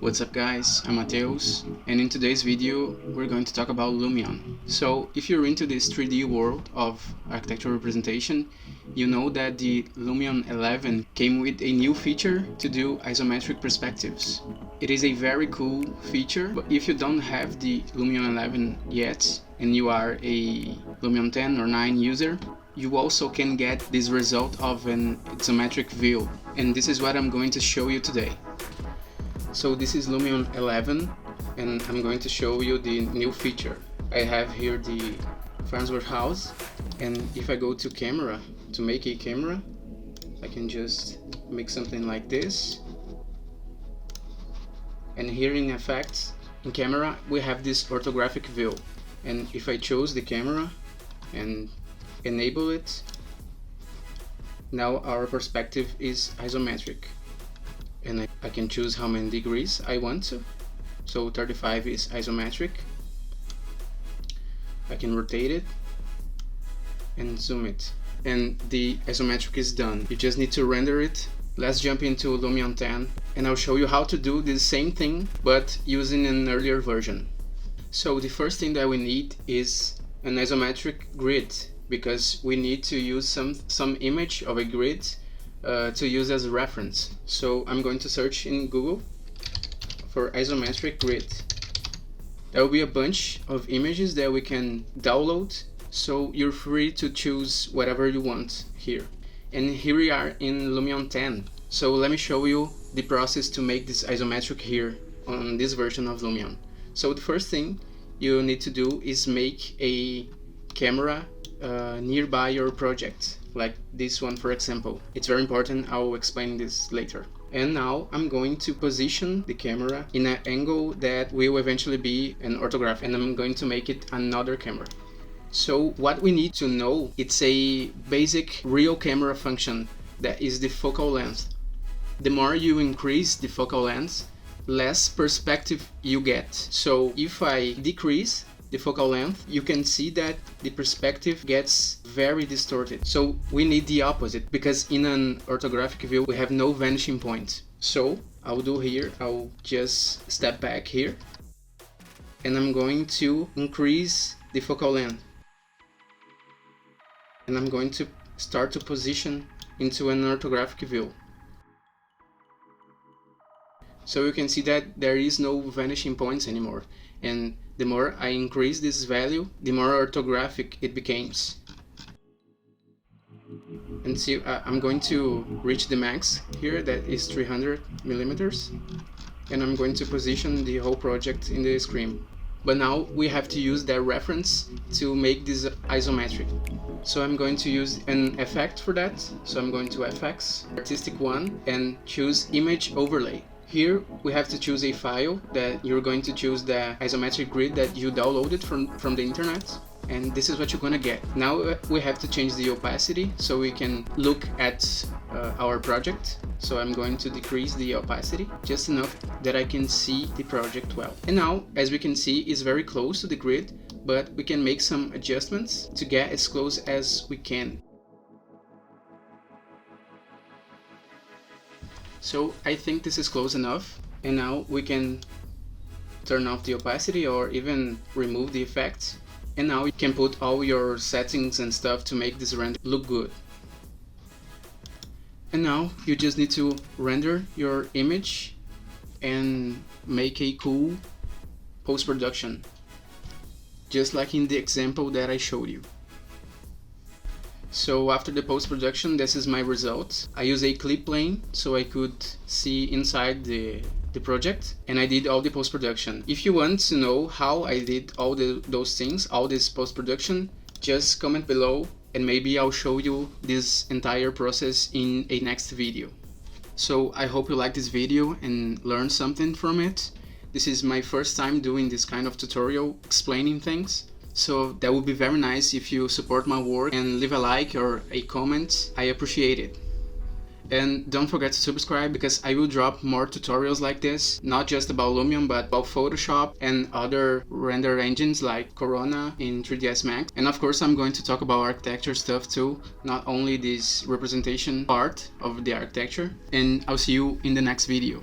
What's up guys, I'm Mateus, and in today's video we're going to talk about Lumion. So if you're into this 3D world of architectural representation, you know that the Lumion 11 came with a new feature to do isometric perspectives. It is a very cool feature, but if you don't have the Lumion 11 yet and you are a Lumion 10 or 9 user, you also can get this result of an isometric view, and this is what I'm going to show you today. So this is Lumion 11 and I'm going to show you the new feature. I have here the Farnsworth house, and if I go to camera, to make a camera, I can just make something like this. And here in effects, in camera, we have this orthographic view. And if I choose the camera and enable it, now our perspective is isometric. And I can choose how many degrees I want to. So 35 is isometric. I can rotate it and zoom it. And the isometric is done. You just need to render it. Let's jump into Lumion 10 and I'll show you how to do the same thing but using an earlier version. So the first thing that we need is an isometric grid, because we need to use some image of a grid to use as a reference. So I'm going to search in Google for isometric grid. There will be a bunch of images that we can download, so you're free to choose whatever you want here. And here we are in Lumion 10. So let me show you the process to make this isometric here on this version of Lumion. So the first thing you need to do is make a camera nearby your project, like this one for example. It's very important, I'll explain this later. And now I'm going to position the camera in an angle that will eventually be an orthographic, and I'm going to make it another camera. So what we need to know, it's a basic real camera function that is the focal length. The more you increase the focal length, less perspective you get. So if I decrease the focal length, you can see that the perspective gets very distorted. So we need the opposite, because in an orthographic view we have no vanishing point. So I'll do here, I'll just step back here and I'm going to increase the focal length. And I'm going to start to position into an orthographic view. So you can see that there is no vanishing points anymore. And the more I increase this value, the more orthographic it becomes. And see, I'm going to reach the max here, that is 300 millimeters. And I'm going to position the whole project in the screen. But now we have to use that reference to make this isometric. So I'm going to use an effect for that. So I'm going to FX, Artistic One, and choose Image Overlay. Here we have to choose a file that you're going to choose the isometric grid that you downloaded from the internet, and this is what you're gonna get. Now we have to change the opacity so we can look at our project. So I'm going to decrease the opacity just enough that I can see the project well. And now, as we can see, it's very close to the grid, but we can make some adjustments to get as close as we can. So I think this is close enough, and now we can turn off the opacity or even remove the effects. And now you can put all your settings and stuff to make this render look good. And now you just need to render your image and make a cool post-production, just like in the example that I showed you. So after the post-production, this is my result. I use a clip plane so I could see inside the project, and I did all the post-production. If you want to know how I did all those things, all this post-production, just comment below and maybe I'll show you this entire process in a next video. So I hope you liked this video and learned something from it. This is my first time doing this kind of tutorial explaining things. So that would be very nice if you support my work and leave a like or a comment. I appreciate it. And don't forget to subscribe, because I will drop more tutorials like this, not just about Lumion but about Photoshop and other render engines like Corona in 3ds Max. And of course I'm going to talk about architecture stuff too, not only this representation part of the architecture. And I'll see you in the next video.